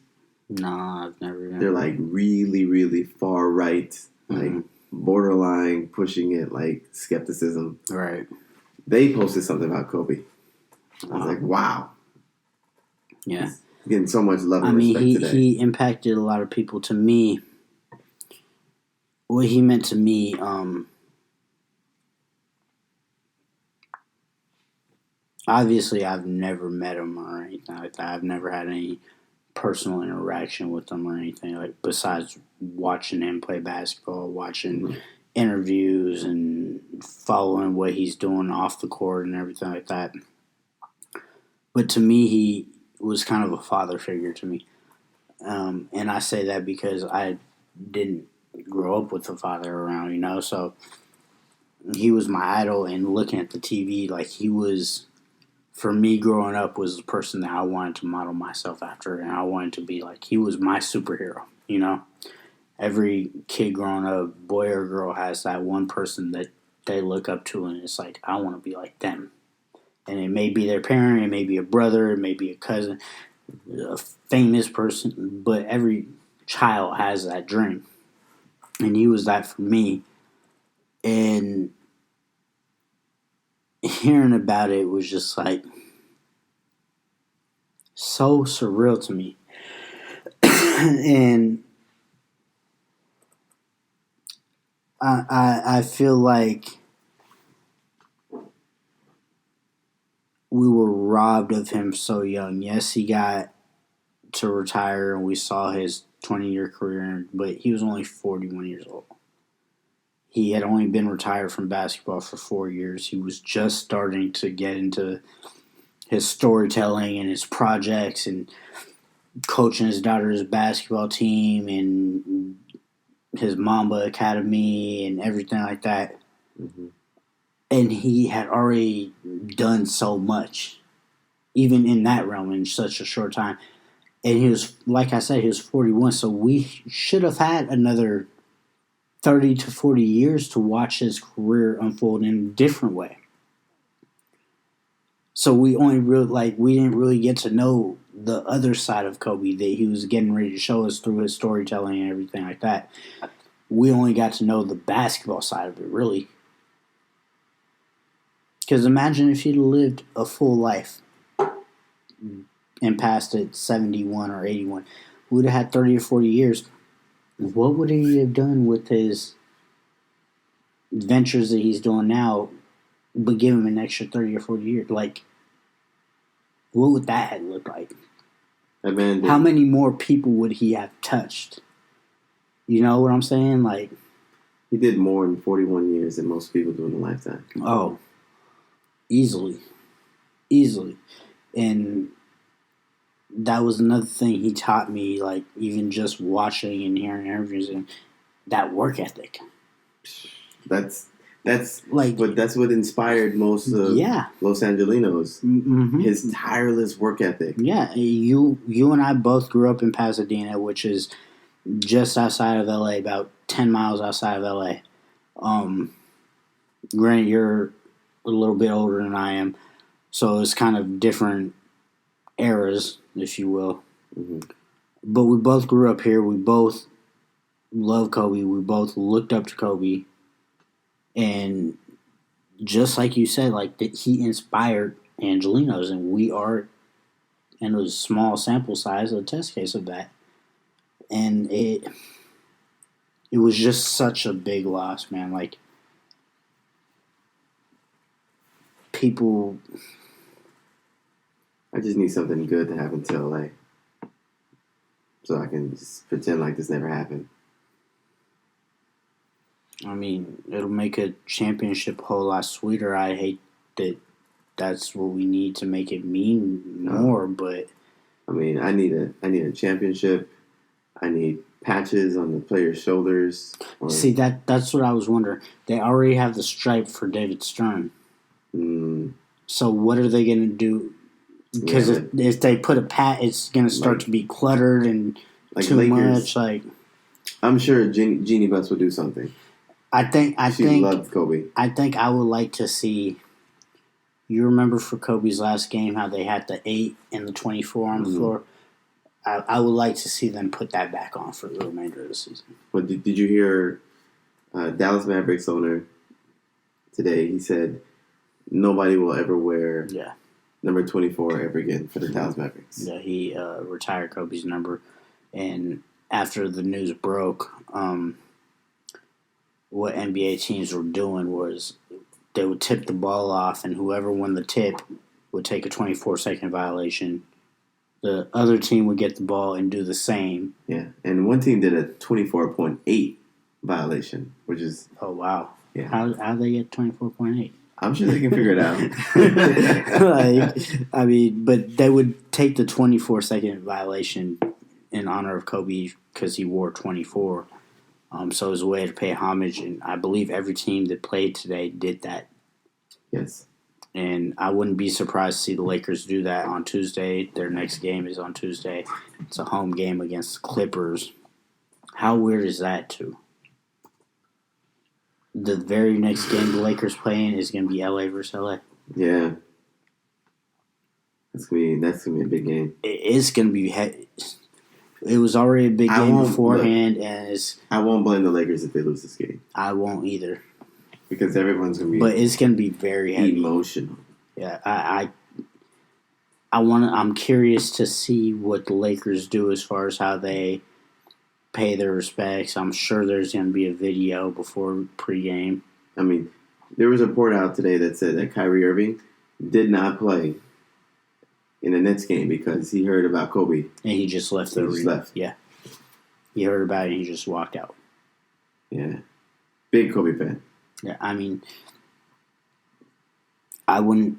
No, I've never. They're like really, really far right, like borderline pushing it, like skepticism. Right. They posted something about Kobe. I was like, wow. Yeah. He's getting so much love and respect today. He impacted a lot of people. To me, what he meant to me, obviously I've never met him or anything like that. I've never had any personal interaction with him or anything, like besides watching him play basketball, watching interviews and following what he's doing off the court and everything like that. But to me, he was kind of a father figure to me. And I say that because I didn't grow up with a father around, so he was my idol, and looking at the TV, like he was, for me growing up, was the person that I wanted to model myself after, and I wanted to be like, he was my superhero, Every kid growing up, boy or girl, has that one person that they look up to, and it's like, I want to be like them. And it may be their parent, it may be a brother, it may be a cousin, a famous person, but every child has that dream. And he was that for me. And hearing about it was just like so surreal to me. And I feel like we were robbed of him so young. Yes, he got to retire, and we saw his 20-year career, but he was only 41 years old. He had only been retired from basketball for 4 years. He was just starting to get into his storytelling and his projects and coaching his daughter's basketball team and his Mamba Academy and everything like that. Mm-hmm. And he had already done so much, even in that realm, in such a short time. And he was, like I said, he was 41, so we should have had another 30 to 40 years to watch his career unfold in a different way. So we didn't really get to know the other side of Kobe that he was getting ready to show us through his storytelling and everything like that. We only got to know the basketball side of it, really. Because imagine if he'd lived a full life and passed at 71 or 81. We would have had 30 or 40 years. What would he have done with his ventures that he's doing now, but give him an extra 30 or 40 years? Like, what would that have looked like? How many more people would he have touched? You know what I'm saying? Like, he did more in 41 years than most people do in a lifetime. Oh, easily. And that was another thing he taught me, like, even just watching and hearing interviews, and that work ethic. That's what inspired most of Los Angelinos. Mm-hmm. His tireless work ethic. Yeah, you and I both grew up in Pasadena, which is just outside of LA, about 10 miles outside of LA. Granted, you're a little bit older than I am, so it's kind of different eras, if you will. Mm-hmm. But we both grew up here. We both love Kobe. We both looked up to Kobe. And just like you said, like, that he inspired Angelinos, and we are, and it was a small sample size, a test case of that. And it was just such a big loss, man. Like, people... I just need something good to happen to LA, so I can just pretend like this never happened. I mean, it'll make a championship a whole lot sweeter. I hate that that's what we need to make it mean more, but... I mean, I need a championship. I need patches on the players' shoulders. See, that's what I was wondering. They already have the stripe for David Stern. So what are they going to do? Because if they put a pat, it's going to start to be cluttered and too Lakers, much. Like, I'm sure Jeannie Buss will do something. I think she loves Kobe. I think I would like to see. You remember for Kobe's last game how they had the 8 and the 24 on the floor. I would like to see them put that back on for the remainder of the season. But did you hear Dallas Mavericks owner today? He said nobody will ever wear number 24 ever again for the Dallas Mavericks. Yeah, he retired Kobe's number. And after the news broke, what NBA teams were doing was they would tip the ball off, and whoever won the tip would take a 24-second violation. The other team would get the ball and do the same. Yeah, and one team did a 24.8 violation, which is... Oh, wow. Yeah. How they get 24.8? I'm sure they can figure it out. But they would take the 24-second violation in honor of Kobe because he wore 24. So it was a way to pay homage, and I believe every team that played today did that. Yes. And I wouldn't be surprised to see the Lakers do that on Tuesday. Their next game is on Tuesday. It's a home game against the Clippers. How weird is that, too? The very next game the Lakers play in is going to be LA versus LA. Yeah. That's gonna be a big game. It's going to be... It was already a big game beforehand, and I won't blame the Lakers if they lose this game. I won't either. Because everyone's going to be... But it's going to be very heavy. Emotional. Yeah, I'm curious to see what the Lakers do as far as how they pay their respects. I'm sure there's going to be a video before pregame. I mean, there was a report out today that said that Kyrie Irving did not play in the Nets game because he heard about Kobe. And he just left the arena. Just left. Yeah. He heard about it and he just walked out. Yeah. Big Kobe fan. Yeah, I mean, I would,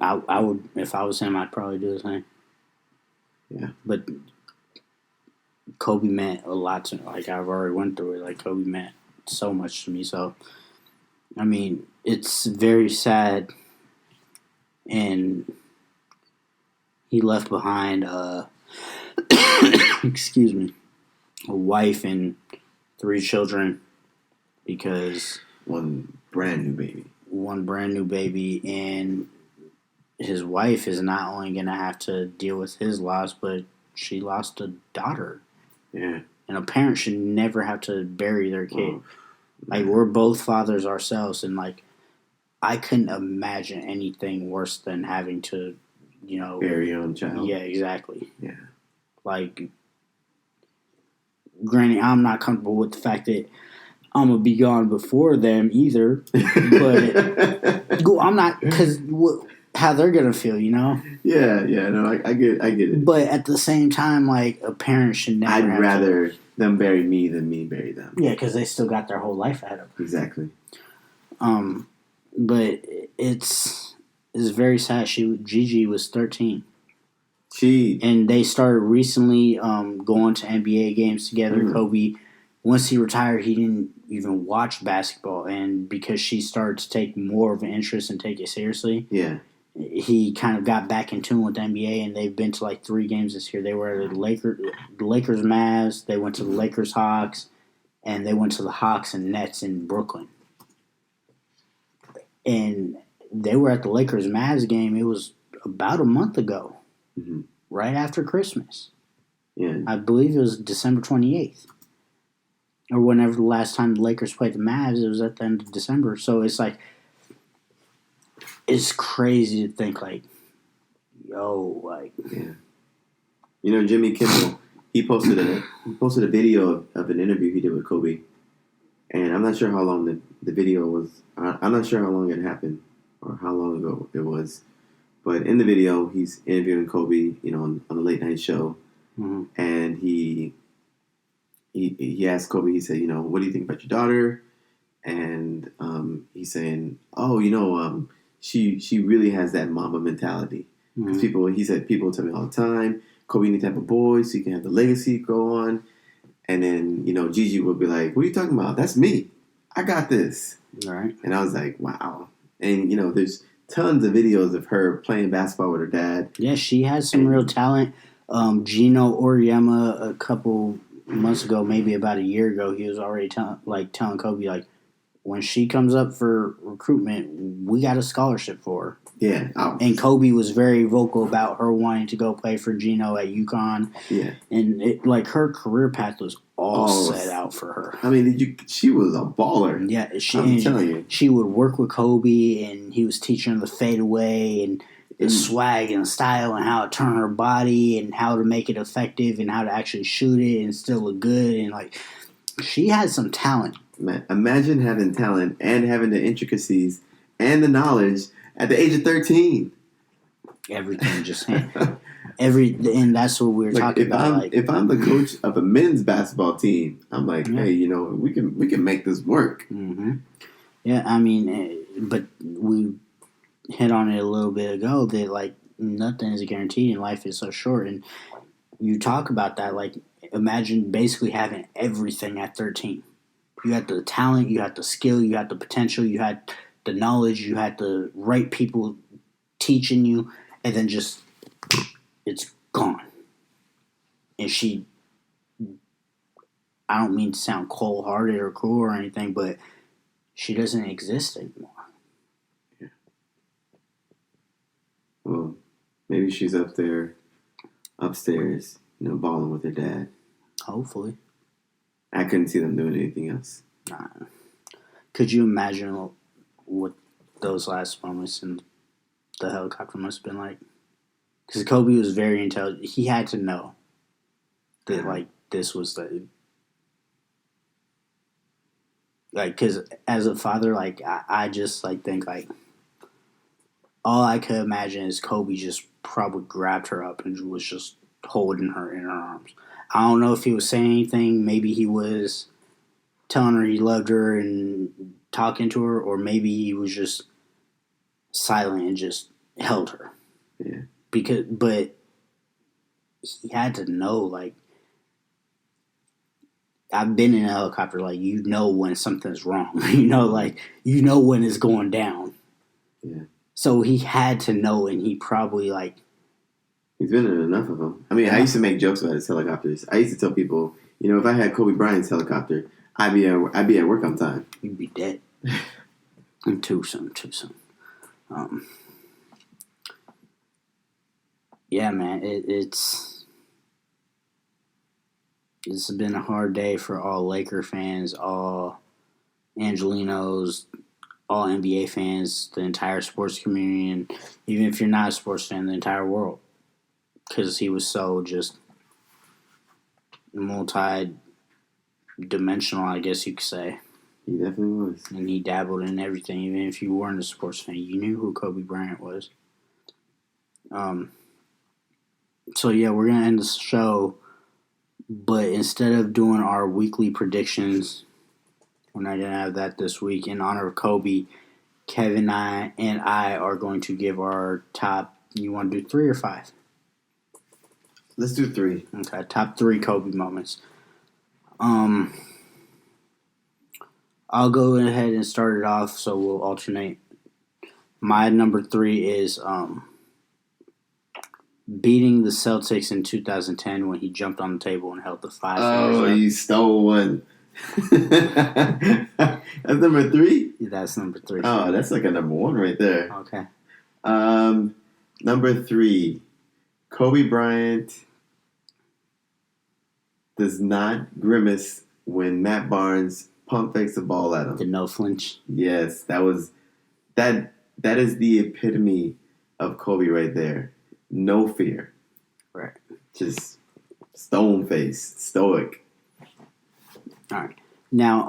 if I was him, I'd probably do the same. Yeah. But Kobe meant a lot to me. Like, I've already went through it. Like, Kobe meant so much to me. So, I mean, it's very sad. And he left behind, excuse me, a wife and 3 children because... One brand new baby. And his wife is not only going to have to deal with his loss, but she lost a daughter. Yeah. And a parent should never have to bury their kid. Like, we're both fathers ourselves, and, like, I couldn't imagine anything worse than having to, bury your own child. Yeah, exactly. Yeah. Like, granted, I'm not comfortable with the fact that I'm going to be gone before them either. But I'm not, because how they're going to feel, Yeah, no, I get it. But at the same time, like, a parent should never I'd rather them bury me than me bury them. Yeah, because they still got their whole life ahead of them. Exactly. But it's very sad. Gigi was 13. And they started recently going to NBA games together. Kobe, once he retired, he didn't even watch basketball. And because she started to take more of an interest and take it seriously, he kind of got back in tune with the NBA. And they've been to like 3 games this year. They were at the Lakers Mavs. They went to the Lakers Hawks. And they went to the Hawks and Nets in Brooklyn. And they were at the Lakers Mavs game. It was about a month ago, right after Christmas. Yeah, I believe it was December 28th, or whenever the last time the Lakers played the Mavs. It was at the end of December. So it's like, it's crazy to think like, yeah. Jimmy Kimmel, he posted a video of an interview he did with Kobe, and I'm not sure how long the video was. I'm not sure how long it happened or how long ago it was. But in the video, he's interviewing Kobe, on a late night show. And he asked Kobe, he said, what do you think about your daughter? And he's saying, she really has that mama mentality. Because he said, people tell me all the time, Kobe needs to have a boy so he can have the legacy go on. And then, Gigi would be like, what are you talking about? That's me. I got this. Right. And I was like, wow. And, there's tons of videos of her playing basketball with her dad. Yeah, she has some real talent. Gino Oriema, a couple months ago, maybe about a year ago, he was already telling Kobe, like, when she comes up for recruitment, we got a scholarship for her. Yeah. And Kobe was very vocal about her wanting to go play for Gino at UConn. Yeah. And her career path was all set out for her. I mean, she was a baller. Yeah. I'm telling you. She would work with Kobe, and he was teaching her the fadeaway and the swag and style and how to turn her body and how to make it effective and how to actually shoot it and still look good. And, like, she has some talent. Man, imagine having talent and having the intricacies and the knowledge at the age of 13. Everything just and that's what we were talking about. If I'm the coach of a men's basketball team, I'm like, hey, we can make this work. Mm-hmm. Yeah, I mean, but we hit on it a little bit ago that, like, nothing is guaranteed and life is so short. And you talk about that, like, imagine basically having everything at 13. You had the talent, you had the skill, you had the potential, you had the knowledge, you had the right people teaching you, and then just, it's gone. And she, I don't mean to sound cold-hearted or cruel or anything, but she doesn't exist anymore. Yeah. Well, maybe she's upstairs, balling with her dad. Hopefully. I couldn't see them doing anything else. Nah. Could you imagine what those last moments in the helicopter must have been like? Because Kobe was very intelligent. He had to know that, like, this was the... Like, because as a father, like, I just, like, think, like, all I could imagine is Kobe just probably grabbed her up and was just holding her in her arms. I don't know if he was saying anything. Maybe he was telling her he loved her and talking to her, or maybe he was just silent and just held her. Yeah. But he had to know, like, I've been in a helicopter, like, you know when something's wrong. Like, you know when it's going down. Yeah. So he had to know, and he probably, like... He's been in enough of them. I mean, I used to make jokes about his helicopters. I used to tell people, if I had Kobe Bryant's helicopter, I'd be at work on time. You'd be dead. And too soon. Yeah, man, it's been a hard day for all Laker fans, all Angelinos, all NBA fans, the entire sports community, and even if you're not a sports fan, the entire world. Because he was so just multi-dimensional, I guess you could say. He definitely was. And he dabbled in everything. Even if you weren't a sports fan, you knew who Kobe Bryant was. So, yeah, we're going to end the show. But instead of doing our weekly predictions, we're not going to have that this week. In honor of Kobe, Kevin and I are going to give our top... You want to do 3 or 5? Let's do 3. Okay, top 3 Kobe moments. I'll go ahead and start it off, so we'll alternate. My number 3 is beating the Celtics in 2010 when he jumped on the table and held the 5 fingers up. You stole one. That's number 3? Yeah, that's number 3. Oh, that's like a number 1 right there. Okay. Number 3. Kobe Bryant does not grimace when Matt Barnes pump fakes the ball at him. The no flinch. Yes, that is the epitome of Kobe right there. No fear. Right. Just stone face, stoic. All right. Now,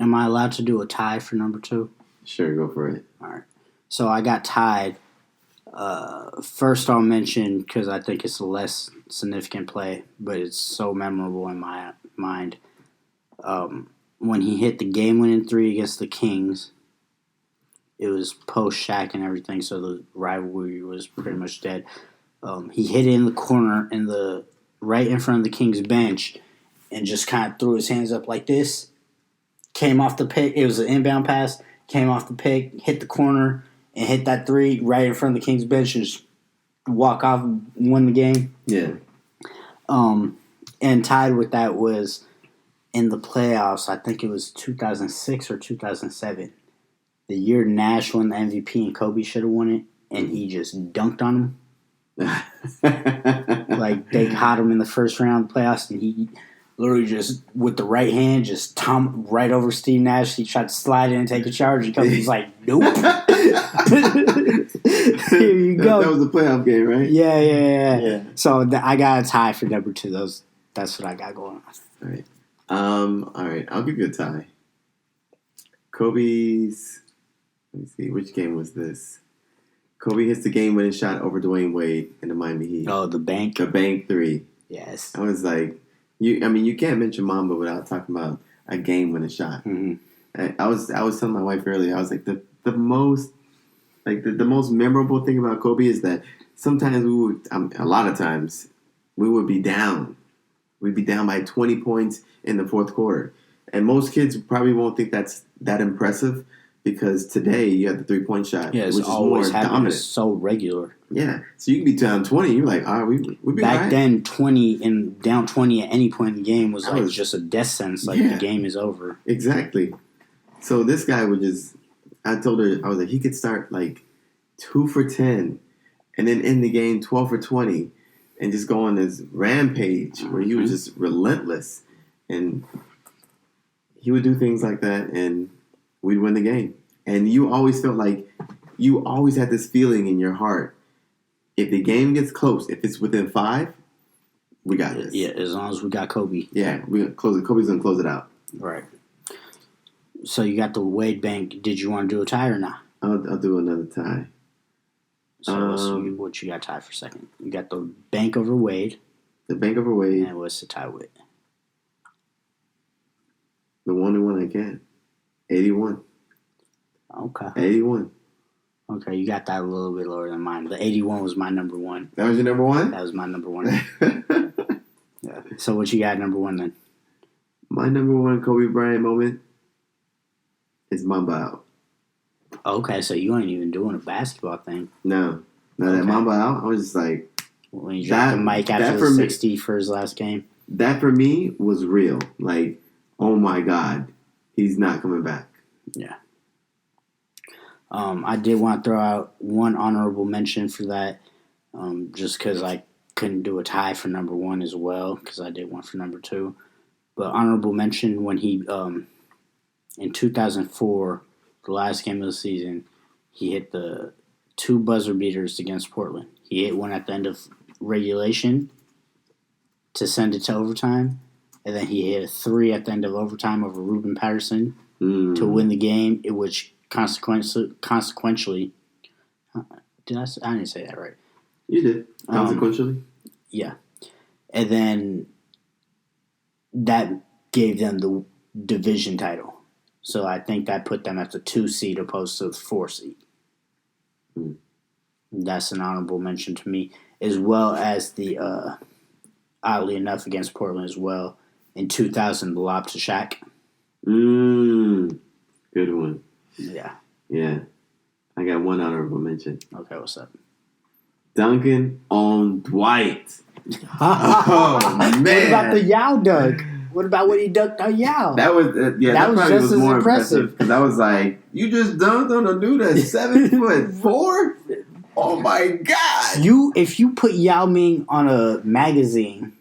am I allowed to do a tie for number 2? Sure, go for it. All right. So I got tied. First, I'll mention, because I think it's a less significant play, but it's so memorable in my mind. When he hit the game-winning 3 against the Kings, it was post-Shaq and everything, so the rivalry was pretty much dead. He hit it in the corner, right in front of the Kings bench, and just kind of threw his hands up like this. Came off the pick. It was an inbound pass. Came off the pick, hit the corner, and hit that 3 right in front of the Kings bench and just walk off and win the game. Yeah. And tied with that was in the playoffs, I think it was 2006 or 2007. The year Nash won the MVP and Kobe should have won it, and he just dunked on him. Like, they caught him in the first round of the playoffs, and he literally just, with the right hand, just tomped right over Steve Nash. He tried to slide in and take a charge, and Kobe was like, nope. Here you go. That was a playoff game, right? Yeah. So I got a tie for number 2. That's what I got going on. All right. All right. I'll give you a tie. Kobe's... Let me see. Which game was this? Kobe hits the game-winning shot over Dwayne Wade in the Miami Heat. Oh, the bank? The bank 3. Yes. I was like... you can't mention Mamba without talking about a game-winning shot. Mm-hmm. I was telling my wife earlier, I was like, the most memorable thing about Kobe is that sometimes a lot of times, we would be down. We'd be down by 20 points in the fourth quarter. And most kids probably won't think that's that impressive because today you have the 3-point shot, which is more dominant. It's so regular. Yeah. So you can be down 20, you're like, all right, we'd be Back right. then, 20 and down 20 at any point in the game was just a death sentence. Like, the game is over. Exactly. So this guy would just... I told her, I was like, he could start like 2 for 10 and then end the game 12 for 20 and just go on this rampage where he was just relentless. And he would do things like that and we'd win the game. And you always felt like you always had this feeling in your heart. If the game gets close, if it's within 5, we got this. Yeah, as long as we got Kobe. Yeah, we close it. Kobe's going to close it out. Right. So you got the Wade Bank. Did you want to do a tie or not? I'll do another tie. So what you got tied for second? You got the Bank over Wade. The Bank over Wade. And what's the tie with? The one I get. 81. Okay. 81. Okay, you got that a little bit lower than mine. The 81 was my number one. That was your number one? That was my number one. Yeah. So what you got number one then? My number one Kobe Bryant moment is Mamba out. Okay, so you ain't even doing a basketball thing. No. That Mamba out, I was just like... When he dropped the mic after the 60 for his last game? That for me was real. Like, oh my God, he's not coming back. Yeah. I did want to throw out one honorable mention for that, just because I couldn't do a tie for number one as well, because I did one for number two. But honorable mention when he, in 2004, the last game of the season, he hit the 2 buzzer beaters against Portland. He hit one at the end of regulation to send it to overtime, and then he hit a 3 at the end of overtime over Ruben Patterson to win the game, which consequentially, I didn't say that right. You did. Consequentially? Yeah. And then that gave them the division title. So I think that put them at the 2 seed opposed to the 4 seed. That's an honorable mention to me, as well as the, oddly enough, against Portland as well, in 2000, the lob to Shaq. Good one. Yeah. Yeah. I got one honorable mention. Okay, what's up? Duncan on Dwight. Oh, man. What about the Yao dunk? What about when he dunked on Yao? That was, that probably just was as more impressive. Because I was like, you just dunked on a dude that's 7'4"? Oh my God. If you put Yao Ming on a magazine,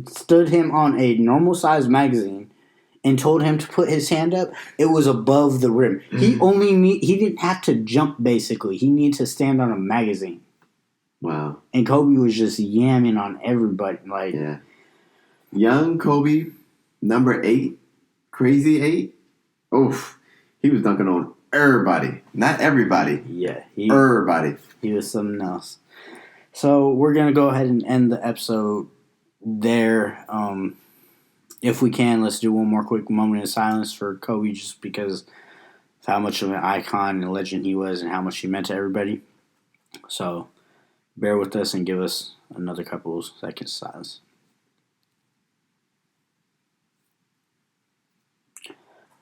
stood him on a normal size magazine, and told him to put his hand up, it was above the rim. He didn't have to jump, basically. He needed to stand on a magazine. Wow. And Kobe was just yamming on everybody. Like, yeah. Young Kobe, number 8, crazy 8. Oof. He was dunking on everybody. Not everybody. Yeah. Everybody. He was something else. So we're going to go ahead and end the episode there. If we can, let's do one more quick moment of silence for Kobe, just because of how much of an icon and legend he was and how much he meant to everybody. So bear with us and give us another couple of seconds of silence.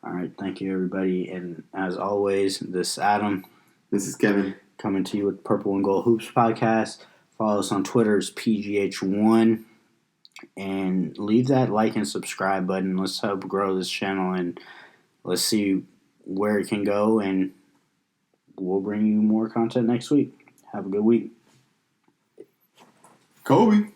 All right, thank you, everybody. And as always, this is Adam. This is Kevin. Coming to you with Purple and Gold Hoops podcast. Follow us on Twitter. It's PGH1. And leave that like and subscribe button. Let's help grow this channel, and let's see where it can go. And we'll bring you more content next week. Have a good week. Kobe.